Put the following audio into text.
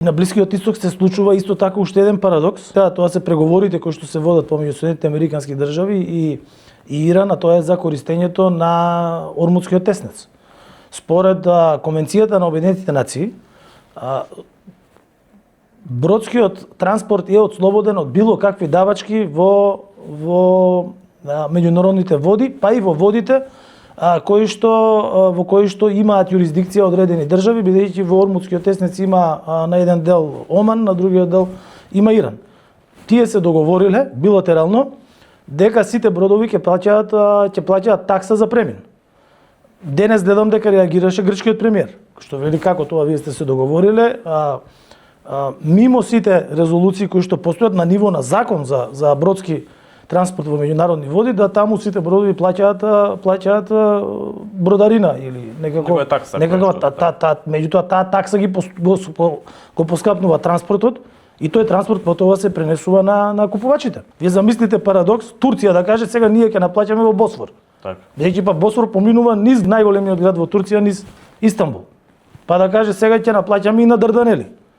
На Блискиот исток се случува исто така уште еден парадокс. Тоа се преговорите кои што се водат помеѓу Соединетите американски држави и Иран, а тоа е за користењето на Ормудскиот теснец. Според Конвенцијата на Обединетите нации, бродскиот транспорт е отслободен од било какви давачки во меѓународните води, па и во водите во кои што имаат јурисдикција одредени држави, бидејќи во Ормудскиот теснец има на еден дел Оман, на другиот дел има Иран. Тие се договориле билатерално дека сите бродови ќе плаќаат такса за премин. Денес гледам дека реагираше грчкиот премиер, што вели како тоа вие сте се договориле, мимо сите резолуции кои што постојат на ниво на закон за бродски транспорт во меѓународни води, да таму сите бродови плаќаат бродарина или некако меѓутоа таа такса го поскапнува транспортот и тој транспорт потоа се пренесува на купувачите. Вие замислите парадокс, Турција да каже сега ние ќе наплаќаме во Босфор. Бидејќи па Босфор поминува низ најголемиот град во Турција, низ Истанбул. Па да каже сега ќе наплаќаме и на Дарданели.